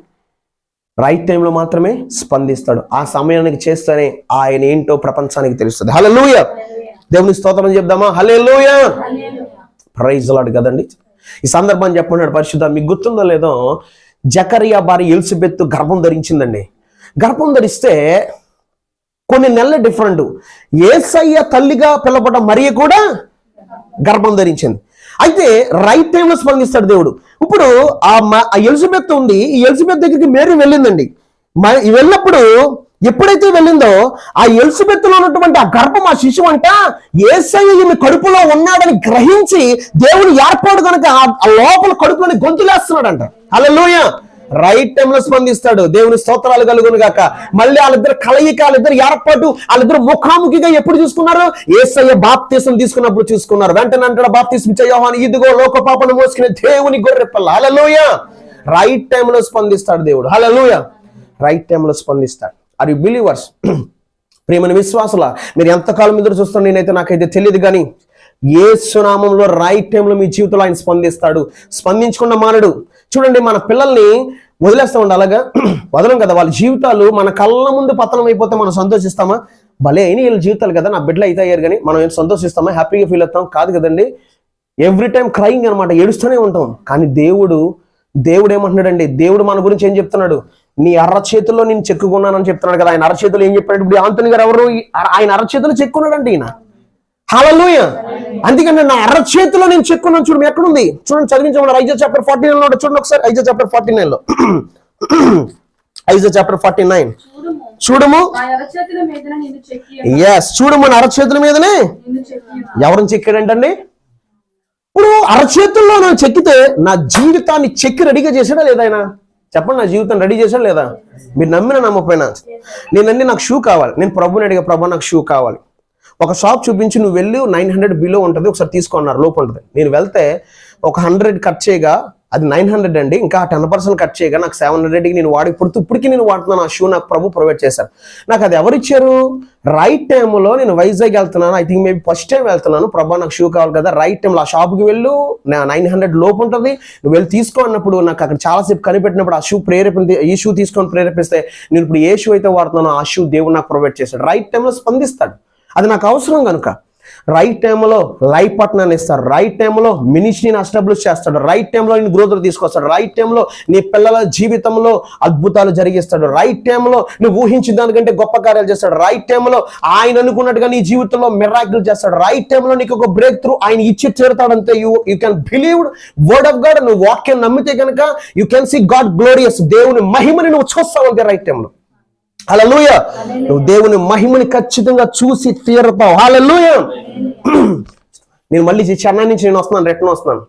A: రైట్ టైంలో మాత్రమే స్పందిస్తాడు. ఆ సమయానికి చేస్తేనే ఆయన ఏంటో ప్రపంచానికి తెలుస్తుంది. హల్లెలూయా. దేవుని స్తోత్రం చెప్దామా? హల్లెలూయా. ప్రైజ్ ది లార్డ్ కదండి. ఈ సందర్భాన్ని చెప్పమన్నాడు పరిశుద్ధ. మీకు గుర్తుందో లేదో, జకరియా భార్య ఎలిజబెత్ గర్భం ధరించిందండి. గర్భం ధరిస్తే కొన్ని నెలల డిఫరెంట్. యేసయ్య తల్లిగా పిలవబడ్డ మరియ కూడా గర్భం ధరించింది. అయితే రైట్ టైంలో స్పందిస్తాడు దేవుడు. ఇప్పుడు ఆ ఎలిజబెత్ ఉంది, ఈ ఎలిజబెత్ దగ్గరికి మేరీ వెళ్ళిందండి. వెళ్ళినప్పుడు ఎప్పుడైతే వెళ్ళిందో ఆ ఎలిజబెత్ లో ఉన్నటువంటి ఆ గర్భం, ఆ శిశువు అంట యేసయ్య ఈమె కడుపులో ఉన్నాడని గ్రహించి దేవుడు ఏర్పాటు కనుక ఆ లోపల కడుపులోని గొంతులేస్తున్నాడంట. హల్లెలూయా. రైట్ టైంలో స్పందిస్తాడు. దేవుని స్తోత్రాలు కలుగును గాక. మళ్ళీ వాళ్ళిద్దరు కలయిక, వాళ్ళిద్దరు ఏర్పాటు, వాళ్ళిద్దరు ముఖాముఖిగా ఎప్పుడు చూసుకున్నారు? యేసయ్య బాప్తిసం తీసుకున్నప్పుడు చూసుకున్నారు. వెంటనే అంటాడు బాప్తిసం ఇచ్చే యోహాను, ఇదిగో లోక పాపను మోసుకునే దేవుని గొర్రెపిల్ల. హల్లెలూయా. రైట్ టైంలో స్పందిస్తాడు దేవుడు. హల్లెలూయా. రైట్ టైంలో స్పందిస్తాడు. Are you believers? ప్రియమైన విశ్వాసుల, మీరు ఎంతకాలం ఎదురు చూస్తారు నాకైతే తెలియదు, కానీ యేసు నామములో రైట్ టైంలో మీ జీవితంలో ఆయన స్పందిస్తాడు. స్పందించకుండా మానడు. చూడండి, మన పిల్లల్ని వదిలేస్తూ ఉండాలి, అలాగా వదలం కదా. వాళ్ళ జీవితాలు మన కళ్ళ ముందు పతనం అయిపోతే మనం సంతోషిస్తామా? భలే అయినా వీళ్ళ జీవితాలు కదా, నా బిడ్డలు అయితే అయ్యారు, కానీ మనం ఏం సంతోషిస్తామా? హ్యాపీగా ఫీల్ అవుతాం? కాదు కదండి. ఎవ్రీ టైం క్రైయింగ్ అనమాట, ఏడుస్తూనే ఉంటాం. కానీ దేవుడు ఏమంటున్నాడండి? దేవుడు మన గురించి ఏం చెప్తున్నాడు? నీ అరచేతుల్లో నేను చెక్కుకున్నానని చెప్తున్నాడు కదా. ఆయన అరచేతులు ఏం చెప్పాడు? ఇప్పుడు ఆంటోనీ గారు ఎవరు? ఆయన అరచేతులు చెక్కున్నాడంటే ఈయన. హల్లెలూయా. అందుకని నా అరచేతిలో నేను చెక్కున్నాను. చూడు ఎక్కడుంది? చూడండి, చదివించమన్నారు. ఐజా చాప్టర్ 49 చూడండి ఒకసారి. ఐజా చాప్టర్ 49 ఐజా చాప్టర్ 49 చూడము. ఎస్, చూడము, నా అరచేతుల మీదనే ఎవరిని చెక్కాడంటండి? ఇప్పుడు అరచేతుల్లో నేను చెక్కితే నా జీవితాన్ని చెక్కి రెడీగా చేశాడా లేదా ఆయన? చెప్పండి, నా జీవితం రెడీ చేశాడా లేదా? మీరు నమ్మిన నమ్మపోయినా నేనండి నాకు షూ కావాలి. నేను ప్రభుని అడిగా, ప్రభు నాకు షూ కావాలి. ఒక షాప్ చూపించి నువ్వు వెళ్ళి 900 బిలో ఉంటుంది, ఒకసారి తీసుకున్నారు, లోపు ఉంటుంది. నేను వెళ్తే ఒక 100 కట్ చేయగా అది 900 అండి, ఇంకా 10% కట్ చేయగా నాకు 700కి నేను ఇప్పటికి నేను వాడుతున్నాను. ఆ షూ నాకు ప్రభు ప్రొవైడ్ చేశారు. నాకు అది ఎవరిచ్చారు? రైట్ టైంలో నేను వైజాగ్ వెళ్తున్నాను, I think maybe first time వెళ్తున్నాను. ప్రభా నాకు షూ కావాలి కదా. రైట్ టైంలో ఆ షాప్కి వెళ్ళు, 900 లోపు ఉంటుంది, నువ్వు వెళ్ళి తీసుకో అన్నప్పుడు నాకు అక్కడ చాలాసేపు కనిపెట్టినప్పుడు ఆ షూ ఈ షూ తీసుకొని ప్రేరేపిస్తే నేను ఇప్పుడు ఏ షూ అయితే వాడుతున్నానో ఆ షూ దేవుడు నాకు ప్రొవైడ్ చేశాడు. రైట్ టైంలో స్పందిస్తాడు. అది నాకు అవసరం కనుక. రైట్ టైంలో లైఫ్ పార్ట్నర్ని ఇస్తాడు, రైట్ టైంలో మినిస్ట్రీని ఎస్టాబ్లిష్ చేస్తాడు, రైట్ టైంలో నేను గ్రోత్లు తీసుకొస్తాడు, రైట్ టైంలో నీ పిల్లల జీవితంలో అద్భుతాలు జరిగిస్తాడు, రైట్ టైంలో నువ్వు ఊహించిన దానికంటే గొప్ప కార్యాలు చేస్తాడు, రైట్ టైంలో ఆయన అనుకున్నట్టుగా నీ జీవితంలో మిరాకిల్ చేస్తాడు, రైట్ టైంలో నీకు ఒక బ్రేక్ త్రూ ఆయన ఇచ్చి తీరుతాడంతే. You can believe word of God. నువ్వు వాక్యం నమ్మితే కనుక you can see God glorious. దేవుని మహిమని నువ్వు చూస్తావు అంతే రైట్ టైంలో. హల్లెలూయా. నువ్వు దేవుని మహిమని ఖచ్చితంగా చూసి తీరుతావు. హల్లెలూయా. నేను మళ్ళీ చెన్నై నుంచి నేను వస్తున్నాను, రిటర్న్ వస్తున్నాను.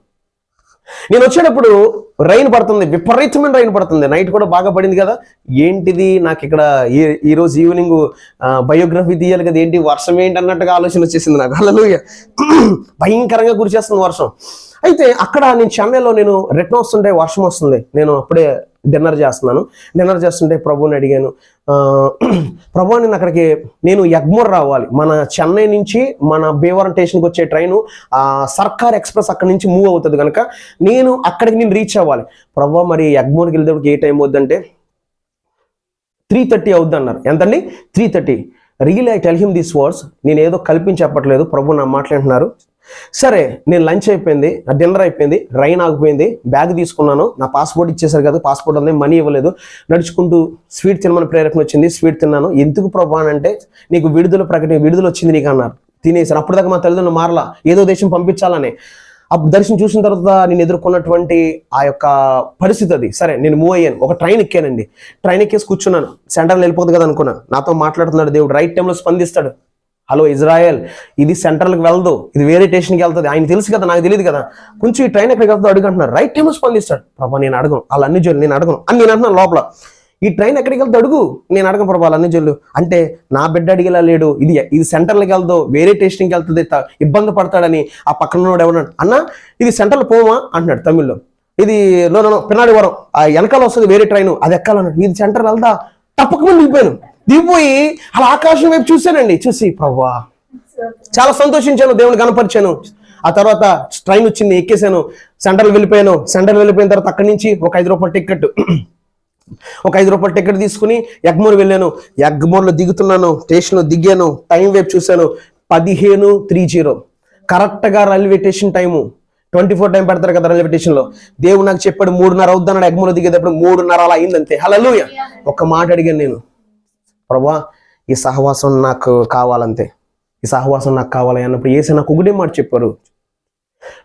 A: నేను వచ్చేటప్పుడు రైన్ పడుతుంది, విపరీతమైన రైన్ పడుతుంది. నైట్ కూడా బాగా పడింది కదా. ఏంటిది నాకు ఇక్కడ ఈరోజు ఈవినింగ్ బయోగ్రఫీ తీయాలి కదా, ఏంటి వర్షం ఏంటి అన్నట్టుగా ఆలోచన వచ్చేసింది నాకు. హల్లెలూయా. భయంకరంగా కురిచేస్తుంది వర్షం. అయితే అక్కడ నేను చెన్నైలో నేను రిటర్న్ వస్తుంటే వర్షం వస్తుంది. నేను అప్పుడే డిన్నర్ చేస్తుంటే ప్రభుని అడిగాను, ప్రభు నేను అక్కడికి నేను ఎగ్మోర్ రావాలి, మన చెన్నై నుంచి మన భీమవరం స్టేషన్కి వచ్చే ట్రైను సర్కార్ ఎక్స్ప్రెస్ అక్కడి నుంచి మూవ్ అవుతుంది కనుక నేను రీచ్ అవ్వాలి. ప్రభు మరి ఎగ్మోర్కి వెళ్తే ఏ టైం అవుద్దంటే 3:30 అవుద్ది అన్నారు. ఎంతండి? 3:30. Real I tell him these words. నేను ఏదో కల్పించి చెప్పట్లేదు, ప్రభు నా మాట్లాడుతున్నారు. సరే, నేను లంచ్ అయిపోయింది, డిన్నర్ అయిపోయింది, రైన్ ఆగిపోయింది, బ్యాగ్ తీసుకున్నాను, నా పాస్పోర్ట్ ఇచ్చేసారు కదా, పాస్పోర్ట్ ఉంది, మనీ ఇవ్వలేదు, నడుచుకుంటూ స్వీట్ తినమని ప్రేరేపణ వచ్చింది, స్వీట్ తిన్నాను. ఎందుకు ప్రభు అని అంటే నీకు విడుదల వచ్చింది నీకు అన్నారు. తినేసాను. అప్పటిదాకా మా తల్లిదండ్రులు మారలా, ఏదో దేశం పంపించాలని. అప్పుడు దర్శనం చూసిన తర్వాత నేను ఎదుర్కొన్నటువంటి ఆ యొక్క పరిస్థితి అది. సరే, నేను మూవ్ అయ్యాను, ఒక ట్రైన్ ఎక్కానండి. ట్రైన్ ఎక్కేసి కూర్చున్నాను. సెంటర్లో వెళ్ళిపోతుంది కదా అనుకున్నాను. నాతో మాట్లాడుతున్నాడు దేవుడు, రైట్ టైంలో స్పందిస్తాడు. హలో ఇజ్రాయెల్, ఇది సెంట్రల్కి వెళ్దు, ఇది వేరే స్టేషన్కి వెళ్తుంది. ఆయన తెలుసు కదా, నాకు తెలియదు కదా. కొంచెం ఈ ట్రైన్ ఎక్కడికి వెళ్తుందో అడుగుంటున్నారు. రైట్ టైంలో స్పందిస్తాడు. ప్రభా నేను అడగను, వాళ్ళ అన్ని జల్లు నేను అడగను అని నేను అంటున్నాను లోపల. ఈ ట్రైన్ ఎక్కడికి వెళ్తే అడుగు, నేను అడగను ప్రభా వాళ్ళ అన్ని జల్లు అంటే నా బిడ్డ అడిగేలా లేడు. ఇది సెంట్రల్కి వెళ్దో వేరే స్టేషన్కి వెళ్తుంది, ఇబ్బంది పడతాడని ఆ పక్కన ఎవరన్నాడు, అన్న ఇది సెంట్రల్ పోవా అంటున్నాడు తమిళ్లో. ఇది పిన్నాడి వరం ఆ వెనకాల వస్తుంది వేరే ట్రైన్, అది ఎక్కాలన్నాడు. ఇది సెంట్రల్ వెళ్దా తప్పకుండా దిగిపోయాను. దిగిపోయి అలా ఆకాశం వైపు చూశానండి. చూసి ప్రభా చాలా సంతోషించాను, దేవుని కనపరిచాను. ఆ తర్వాత ట్రైన్ వచ్చింది, ఎక్కేసాను, సెంట్రల్ వెళ్ళిపోయాను. సెంట్రల్ వెళ్ళిపోయిన తర్వాత అక్కడి నుంచి ఒక 5 రూపాయల టికెట్ తీసుకుని ఎగ్మోర్ వెళ్ళాను. ఎగ్మోర్లో దిగుతున్నాను, స్టేషన్లో దిగాను, టైం వైపు చూశాను, 15:30 కరెక్ట్గా రైల్వే స్టేషన్ టైము. 24 టైం పెడతారు కదా రైల్వే స్టేషన్లో. దేవుడు నాకు చెప్పాడు 3:30 అవుద్ది అన్నాడు. ఎగ్మోర్లో దిగేటప్పుడు 3:30 అలా అయిందంతే. హల్లెలూయా. ఒక మాట అడిగాను నేను, ప్రభా ఈ సహవాసం నాకు కావాలంతే, ఈ సహవాసం నాకు కావాలి అన్నప్పుడు యేసు నాకు ఒకటే మాట చెప్పారు,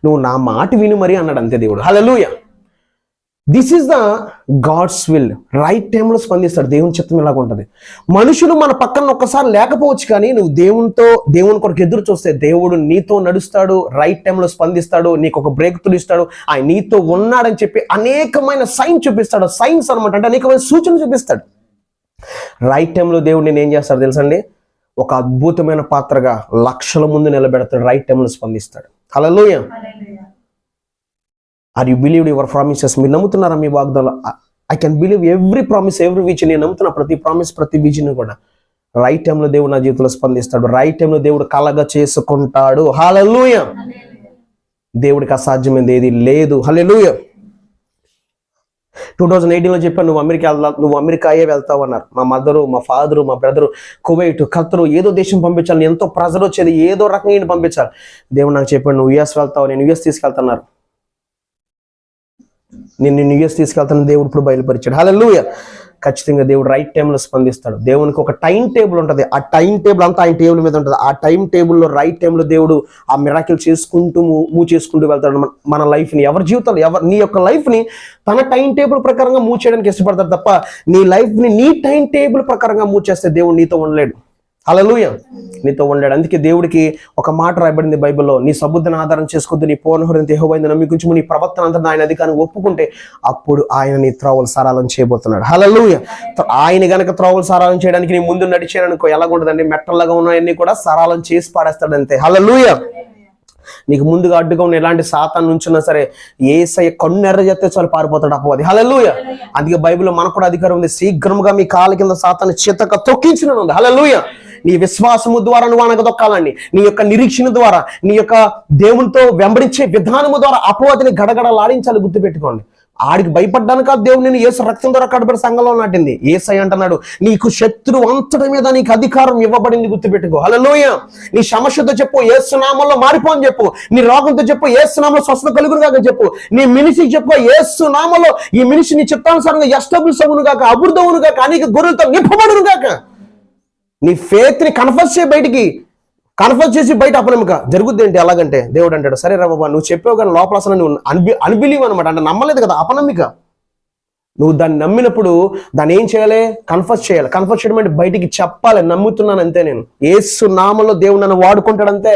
A: నువ్వు నా మాట విని మరి అన్నాడు అంతే దేవుడు. Hallelujah. This is the God's will. Right టైంలో స్పందిస్తాడు. దేవుని చిత్తం ఇలాగ ఉంటుంది. మనుషులు మన పక్కన ఒక్కసారి లేకపోవచ్చు, కానీ నువ్వు దేవుని కొరకు ఎదురు చూస్తే దేవుడు నీతో నడుస్తాడు, రైట్ టైంలో స్పందిస్తాడు, నీకు ఒక బ్రేక్ త్రూ ఇస్తాడు. ఆయన నీతో ఉన్నాడని చెప్పి అనేకమైన సైన్ చూపిస్తాడు. సైన్స్ అనమాట, అంటే అనేకమైన సూచనలు చూపిస్తాడు. రైట్ టైంలో దేవుడు నేను ఏం చేస్తాడు తెలుసండి, ఒక అద్భుతమైన పాత్రగా లక్షల ముందు నిలబెడతాడు. రైట్ టైంలో స్పందిస్తాడు. Hallelujah. Are you believe your promises? మీరు నమ్ముతున్నారా మీ వాగ్దానాలు? I can believe every promise, every vision. నేను నమ్ముతున్నా ప్రతి ప్రామిస్, ప్రతి విజన్ కూడా. రైట్ టైంలో దేవుడు నా జీవితంలో స్పందిస్తాడు. రైట్ టైంలో దేవుడు కలగ చేసుకుంటాడు. హల్లెలూయా. దేవుడికి అసాధ్యమైనది ఏది లేదు. హల్లెలూయా. 2018లో చెప్పాను, నువ్వు అమెరికాయే వెళ్తావు అన్నారు. మా మదరు, మా ఫాదరు, మా బ్రదరు కువైట్, ఖత్తరు, ఏదో దేశం పంపించాలి. ఎంతో ప్రెజర్ వచ్చేది, ఏదో రకంగా పంపించాలి. దేవుడు నాకు చెప్పాడు, నువ్వు యుఎస్ వెళ్తావు, నేను యుఎస్ తీసుకెళ్తున్నారు. నేను యుఎస్ తీసుకెళ్తాను దేవుడు ఇప్పుడు బయలుపరిచాడు. హల్లెలూయా. ఖచ్చితంగా దేవుడు రైట్ టైంలో స్పందిస్తాడు. దేవునికి ఒక టైం టేబుల్ ఉంటుంది. ఆ టైం టేబుల్ అంతా ఆయన టేబుల్ మీద ఉంటుంది. ఆ టైం టేబుల్లో రైట్ టైంలో దేవుడు ఆ మిరాకిల్ చేసుకుంటూ మూవ్ చేసుకుంటూ వెళ్తాడు మన లైఫ్ని. ఎవరి జీవితాలు నీ యొక్క లైఫ్ని తన టైం టేబుల్ ప్రకారంగా మూవ్ చేయడానికి ఇష్టపడతాడు తప్ప నీ లైఫ్ని నీ టైం టేబుల్ ప్రకారంగా మూవ్ చేస్తే దేవుడు నీతో ఉండలేడు. హల్లెలూయా. నీతో ఉండాడు. అందుకే దేవుడికి ఒక మాట రాయబడింది బైబిల్లో, నీ సబుద్ధిని ఆధారం చేసుకోవద్దు, నీ పూర్ణ హృదయంతో యెహోవాను నమ్మికుంచుము, నీ ప్రవర్తన అంతా ఆయన అధికారాన్ని ఒప్పుకుంటే అప్పుడు ఆయన నీ త్రోవలు సరళం చేయబోతున్నాడు. హల్లెలూయా. ఆయన గనక త్రోవలు సరళం చేయడానికి నీ ముందు నడిచాననుకో ఎలాగుంటుందండి, మెట్టల్లాగా ఉన్నాయన్నీ కూడా సరళం చేసి పాడేస్తాడంతే. హల్లెలూయా. నీకు ముందుగా అడ్డుగా ఉన్న ఎలాంటి సాతాను నుంచున్నా సరే యేసయ్య కన్నెర్ర చేస్తే చాలు పారిపోతాడు అపవాది. హల్లెలూయా. అందుకే బైబిల్లో మనకు కూడా అధికారం ఉంది, శీఘ్రంగా మీ కాళ్ళ కింద సాతాను చితక తొక్కించిన ఉంది. హల్లెలూయా. నీ విశ్వాసము ద్వారా నువ్వు అనగదొక్కాలండి. నీ యొక్క నిరీక్షణ ద్వారా, నీ యొక్క దేవునితో వెంబడించే విధానము ద్వారా అపవాదిని గడగడలాడించాలి. గుర్తుపెట్టుకోండి. ఆడికి భయపడ్డాను కాదు దేవుడు నేను యేసు రక్తం ద్వారా కడబడి సంఘంలో నాటింది. యేసయ్య అంటున్నాడు, నీకు శత్రువు అంతటి మీద నీకు అధికారం ఇవ్వబడింది, గుర్తుపెట్టుకో. హల్లెలూయా. నీ సమస్యతో చెప్పు, యేసు నామములో మారిపో అని చెప్పు. నీ రోగంతో చెప్పు, యేసు నామములో స్వస్థత కలుగును గాక చెప్పు. నీ మినిస్ట్రీకి చెప్పు, యేసు నామములో ఈ మినిస్ట్రీ నీ చిత్తానుసారంగా ఎస్టాబ్లిష్ అవును గాక, అభివృద్ధి గాక, అనేక గొర్రెలతో నింపబడును గాక. నీ ఫేత్ ని కన్ఫర్స్ చేయి, బయటికి కన్ఫర్స్ చేసి బయట అపనమ్మక జరుగుద్ది. ఏంటి అలాగంటే దేవుడు అంటాడు, సరే రా బాబా, నువ్వు చెప్పావు కానీ లోపల అసలు నువ్వు అన్బిలీవ్ అనమాట, అంటే నమ్మలేదు కదా, అపనమ్మిక. నువ్వు దాన్ని నమ్మినప్పుడు దాన్ని ఏం చేయాలి? కన్ఫర్స్ చేయాలి. కన్ఫర్స్ చేయడం అంటే బయటికి చెప్పాలి, నమ్ముతున్నాను అంతే. నేను యేసు నామములో దేవుడు నన్ను వాడుకుంటాడంతే,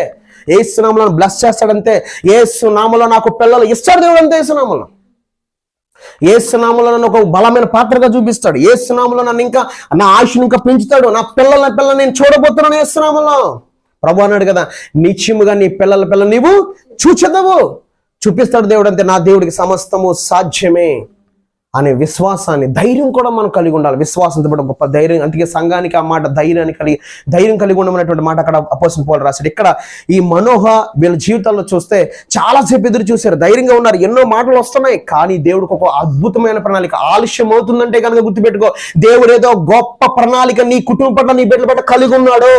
A: యేసు నామములో నన్ను బ్లెస్ చేస్తాడంతే, యేసు నామములో నాకు పిల్లలు ఇస్తాడు దేవుడు అంతే. యేసు నామములో, యేసు నామములో నన్ను ఒక బలమైన పాత్రగా చూపిస్తాడు. యేసు నామములో నన్ను ఇంకా నా ఆయుష్ని ఇంకా పెంచుతాడు. నా పిల్లల్ని నేను చూడబోతున్నాను యేసు నామములో. ప్రభు అన్నాడు కదా, నిశ్చయముగా నీ పిల్లల నీవు చూచెదవు, చూపిస్తాడు దేవుడు అంతే. నా దేవుడికి సమస్తము సాధ్యమే అనే విశ్వాసాన్ని, ధైర్యం కూడా మనం కలిగి ఉండాలి. విశ్వాసంతో పాటు గొప్ప ధైర్యం. అందుకే సంఘానికి ఆ మాట ధైర్యం కలిగి ఉండమనేటువంటి మాట అక్కడ అపోస్తలుడు పౌలు రాశాడు. ఇక్కడ ఈ మనోహ వీళ్ళ జీవితాల్లో చూస్తే చాలాసేపు ఎదురు చూశారు, ధైర్యంగా ఉన్నారు, ఎన్నో మాటలు వస్తున్నాయి. కానీ దేవుడికి ఒక అద్భుతమైన ప్రణాళిక. ఆలస్యం అవుతుందంటే కనుక గుర్తుపెట్టుకో, దేవుడు ఏదో గొప్ప ప్రణాళిక నీ కుటుంబం పట్ల, నీ బిడ్డల పట్ల కలిగి ఉన్నాడు.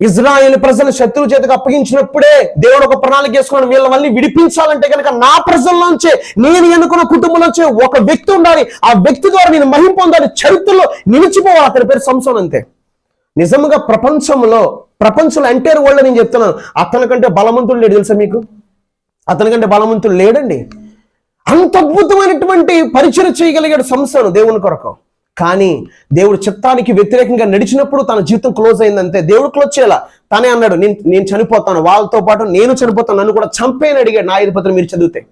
A: ఇజ్రాయేల్ ప్రజలు శత్రువు చేతికి అప్పగించినప్పుడే దేవుడు ఒక ప్రణాళిక చేసుకున్నాడు, వీళ్ళ వల్ల విడిపించాలంటే కనుక నా ప్రజల్లోంచే, నేను ఎన్నుకున్న కుటుంబంలోంచే ఒక వ్యక్తి ఉండాలి, ఆ వ్యక్తి ద్వారా నేను మహిమ పొందాలి, చరిత్రలో నిలిచిపోవాలి. అతని పేరు సంసోన్ అంతే. నిజంగా ప్రపంచంలో ఎంటైర్ వరల్డ్ నేను చెప్తున్నాను, అతనికంటే బలవంతుడు లేడు తెలుసా మీకు? అతనికంటే బలవంతుడు లేడండి. అంత అద్భుతమైనటువంటి పరిచయం చేయగలిగాడు సంసోను దేవుని కొరకు. కానీ దేవుడు చిత్తానికి వ్యతిరేకంగా నడిచినప్పుడు తన జీవితం క్లోజ్ అయిందంతే. దేవుడు క్లోజ్ చేయాల, తానే అన్నాడు, నేను చనిపోతాను, వాళ్ళతో పాటు నేను చనిపోతాను, నన్ను కూడా చంపేయని అడిగాడు. నా 5 పత్రం మీరు చదివితే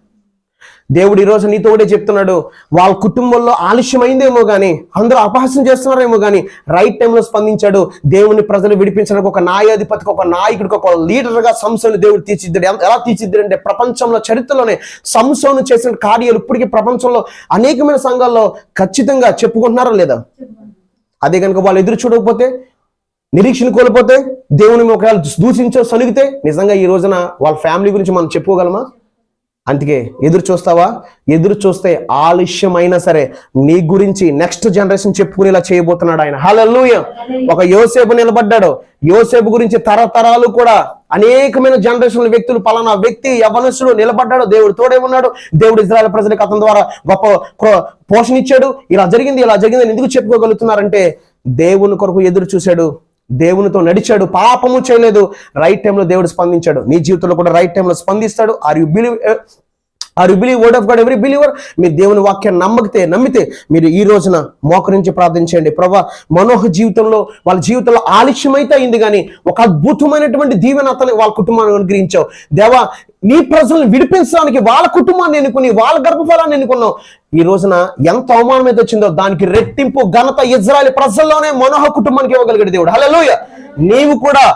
A: దేవుడు ఈరోజు నీతో కూడా చెప్తున్నాడు, వాళ్ళ కుటుంబంలో ఆలస్యం అయిందేమో కానీ, అందరూ అపహాస్యం చేస్తున్నారేమో కానీ రైట్ టైంలో స్పందించాడు. దేవుని ప్రజలు విడిపించడానికి ఒక న్యాయాధిపతికి, ఒక నాయకుడికి, ఒక లీడర్గా సంసోను దేవుడు తీర్చిదిద్దాడు. ఎలా తీర్చిదిద్దాడు అంటే ప్రపంచంలో చరిత్రలోనే సంసోను చేసిన కార్యాలు ఇప్పటికీ ప్రపంచంలో అనేకమైన సంఘాల్లో ఖచ్చితంగా చెప్పుకుంటున్నారా లేదా? అదే కనుక వాళ్ళు ఎదురు చూడకపోతే, నిరీక్షణ కోల్పోతే, దేవుని ఒకవేళ దూషించో సనిగితే, నిజంగా ఈ రోజున వాళ్ళ ఫ్యామిలీ గురించి మనం చెప్పుకోగలమా? అందుకే ఎదురు చూస్తావా? ఎదురు చూస్తే ఆలస్యం అయినా సరే నీ గురించి నెక్స్ట్ జనరేషన్ చెప్పుకునేలా చేయబోతున్నాడు ఆయన. హల్లెలూయా. ఒక యోసేపు నిలబడ్డాడు. యోసేపు గురించి తరతరాలు కూడా అనేకమైన జనరేషన్ల వ్యక్తులు, పలానా వ్యక్తి యవ్వనస్తుడు నిలబడ్డాడు, దేవుడు తోడే ఉన్నాడు, దేవుడు ఇజ్రాయెల్ ప్రజలకు అతని ద్వారా గొప్ప పోషణ ఇచ్చాడు, ఇలా జరిగింది అని ఎందుకు చెప్పుకోగలుగుతున్నారంటే దేవుని కొరకు ఎదురు చూశాడు, దేవునితో నడిచాడు, పాపము చేయలేదు, రైట్ టైంలో దేవుడు స్పందించాడు. నీ జీవితంలో కూడా రైట్ టైంలో స్పందిస్తాడు. Are you believe word of God? Every believer. మీరు దేవుని వాక్యాన్ని నమ్మితే మీరు ఈ రోజున మోకరించి ప్రార్థించండి. ప్రభా, మనోహ జీవితంలో, వాళ్ళ జీవితంలో ఆలస్యం అయితే అయింది కానీ ఒక అద్భుతమైనటువంటి దీవెన వాళ్ళ కుటుంబాన్ని అనుగ్రహించావు దేవా. నీ ప్రజలను విడిపించడానికి వాళ్ళ కుటుంబాన్ని ఎన్నుకుని, వాళ్ళ గర్భఫలాన్ని ఎన్నుకున్నావు. ఈ రోజున ఎంత అవమానం అయితే వచ్చిందో దానికి రెట్టింపు ఘనత ఇజ్రాయెల్ ప్రజల్లోనే మనోహ కుటుంబానికి ఇవ్వగలిగాడు దేవుడు. హల్లెలూయా. నీవు కూడా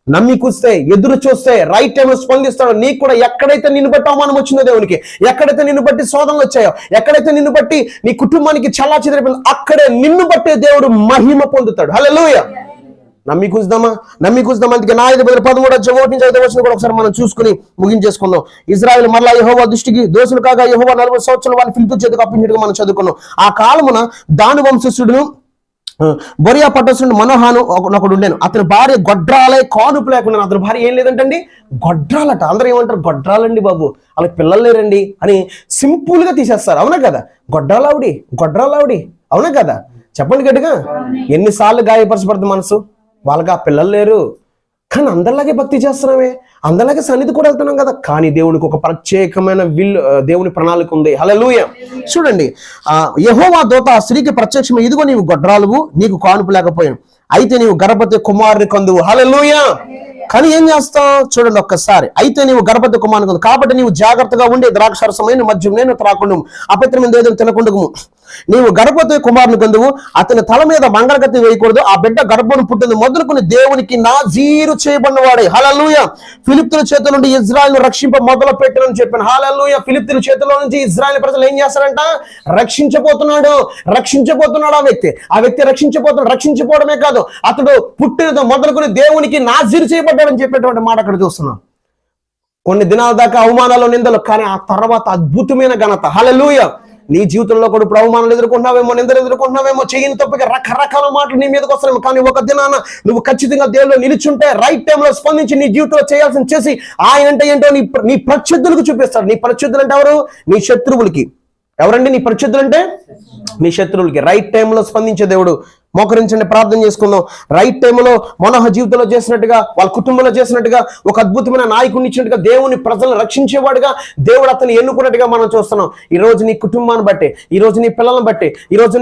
A: నమ్మి కూస్తే, ఎదురు చూస్తే రైట్ టైంలో స్పందిస్తాడు. నీకు కూడా ఎక్కడైతే నిన్ను బట్టి అవమానం వచ్చిందో దేవునికి, ఎక్కడైతే నిన్ను బట్టి శోధనలు వచ్చాయో, ఎక్కడైతే నిన్ను బట్టి నీ కుటుంబానికి చల్లా చెదిరిపోయిందో, అక్కడే నిన్ను బట్టే దేవుడు మహిమ పొందుతాడు. హల్లెలూయా. నమ్మి కూర్చుదామా? అందుకే నా 5:13 కూడా ఒకసారి మనం చూసుకుని ముగించేసుకున్నాం. ఇజ్రాయెల్ మరలా యెహోవా దృష్టికి దోషులు కాగా యెహోవా 40 సంవత్సరాలు వాళ్ళని ఫిలిష్తీయుల చేతికి అప్పగించినట్టుగా మనం చదువుకున్నాం. ఆ కాలమున దాను వంశస్థుడును బొరియా పట్టణస్థుడు మనోహాను ఒకడు ఉండేను. అతని భార్య గొడ్రాలే, కానుపు లేకుండా. అతని భార్య ఏం లేదంటండి, గొడ్రాలట. అందరూ ఏమంటారు, గొడ్రాలండి బాబు, వాళ్ళకి పిల్లలు లేరండి అని సింపుల్ గా తీసేస్తారు. అవునా కదా? గొడ్రాలావిడి, అవునా కదా? చెప్పండి గట్టిగా. ఎన్నిసార్లు గాయపరచబడుతుంది మనసు, వాళ్ళకి ఆ పిల్లలు లేరు, కానీ అందరిలాగే భక్తి చేస్తున్నామే, అందరిలాగే సన్నిధి కూడా వెళ్తున్నాం కదా. కానీ దేవునికి ఒక ప్రత్యేకమైన దేవుని ప్రణాళిక ఉంది. హల్లెలూయా. చూడండి, యెహోవా దూత ఆ స్త్రీకి ప్రత్యక్షమే, ఇదిగో నీవు గొడ్రాలువు, నీకు కానుపు లేకపోయాను, అయితే నీవు గర్భవతి కుమారుని కందువు. హల్లెలూయా. కానీ ఏం చేస్తావు చూడండి ఒక్కసారి. అయితే నీవు గర్భవతి కుమారుని కందు, కాబట్టి నీవు జాగ్రత్తగా ఉండే ద్రాక్షరసమైన మద్యం నేను త్రాకుండా, అపవిత్రమైన ఏదో తినకుండా, నీవు గర్భవతి కుమారుని కందువు, అతని తల మీద మంగళగత్తి వేయకూడదు, ఆ బిడ్డ గర్భం పుట్టింది మొదలుకొని దేవునికి నాజీరు చేయబడినవాడే. హల్లెలూయా. ఫిలిష్తీయుల చేతుల నుండి ఇజ్రాయెల్ రక్షింప మొదలు పెట్టానని చెప్పాను. హల్లెలూయా. ఫిలిష్తీయుల చేతుల్లో నుంచి ఇజ్రాయెల్ ప్రజలు ఏం చేస్తారంట? రక్షించబోతున్నాడు. ఆ వ్యక్తి రక్షించబోవడమే కాదు, అతడు పుట్టినతో మొదలుకొని దేవునికి నాజీరు చేయబడ్డాడని చెప్పేటువంటి మాట అక్కడ చూస్తున్నాం. కొన్ని దినాల దాకా అవమానాలు, నిందలు, కానీ ఆ తర్వాత అద్భుతమైన ఘనత. హల్లెలూయా. నీ జీవితంలో కూడా ఇప్పుడు అవమానాలు ఎదుర్కొంటున్నావేమో, నిందలు ఎదుర్కొంటున్నావేమో, చేయని తప్పక రకరకాల మాటలు నీ మీదకి వస్తున్నాయేమో, కానీ ఒక దినాన నువ్వు ఖచ్చితంగా దేవుల్లో నిలిచుంటే రైట్ టైంలో స్పందించి నీ జీవితంలో చేయాల్సింది చేసి ఆయన అంటే ఏంటో నీ ప్రత్యర్థులకు చూపిస్తాడు. నీ ప్రత్యర్థులు అంటే ఎవరు? నీ శత్రువులకి. ఎవరండి నీ ప్రత్యర్థులు అంటే? నీ శత్రువులకి. రైట్ టైంలో స్పందించే దేవుడు. మోకరించండి, ప్రార్థన చేసుకుందాం. రైట్ టైంలో మనోహ జీవితంలో చేసినట్టుగా, వాళ్ళ కుటుంబంలో చేసినట్టుగా, ఒక అద్భుతమైన నాయకుడిని ఇచ్చినట్టుగా, దేవుని ప్రజలను రక్షించేవాడుగా దేవుడు అతను ఎన్నుకున్నట్టుగా మనం చూస్తున్నాం. ఈ రోజు నీ కుటుంబాన్ని బట్టి, ఈ రోజు నీ పిల్లలను బట్టి, ఈ రోజు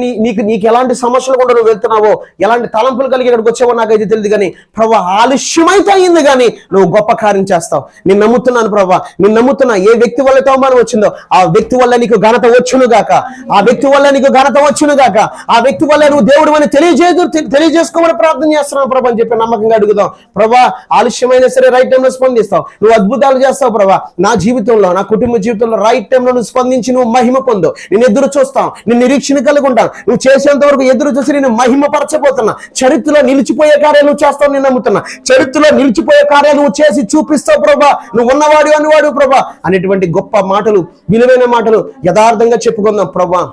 A: నీకు ఎలాంటి సమస్యలు కూడా నువ్వు వెళ్తున్నావో, ఎలాంటి తలంపులు కలిగి ఇక్కడికి వచ్చావో నాకైతే తెలియదు, కానీ ప్రభా ఆలస్యమైతే అయింది, కానీ నువ్వు గొప్ప కార్యం చేస్తావు. నేను నమ్ముతున్నాను ప్రభా, నేను నమ్ముతున్నా. ఏ వ్యక్తి వల్ల అవమానం వచ్చిందో ఆ వ్యక్తి వల్ల నీకు ఘనత వచ్చును గాక, ఆ వ్యక్తి వల్ల నీకు ఘనత వచ్చును గాక, ఆ వ్యక్తి వల్ల నువ్వు దేవుడు అని తెలియజేసుకోమని ప్రార్థన చేస్తున్నావు ప్రభా అని చెప్పి నమ్మకంగా అడుగుదాం. ప్రభా ఆలస్యమైనా సరే రైట్ టైంలో స్పందిస్తావు, నువ్వు అద్భుతాలు చేస్తావు ప్రభా. నా జీవితంలో, నా కుటుంబ జీవితంలో రైట్ టైంలో నువ్వు స్పందించి నువ్వు మహిమ పొందు. నేను ఎదురు చూస్తాను, నేను నిరీక్షణ కలిగి ఉంటాను. నువ్వు చేసేంత వరకు ఎదురు చూసి నేను మహిమపరచబోతున్నా. చరిత్రలో నిలిచిపోయే కార్యాలు నువ్వు చేస్తావు, నేను నమ్ముతున్నా. చరిత్రలో నిలిచిపోయే కార్యాలు నువ్వు చేసి చూపిస్తావు ప్రభా. నువ్వు ఉన్నవాడు అనివాడు ప్రభా అనేటువంటి గొప్ప మాటలు, విలువైన మాటలు యథార్థంగా చెప్పుకుందాం ప్రభా.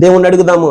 A: దేవుణ్ణి అడుగుదాము.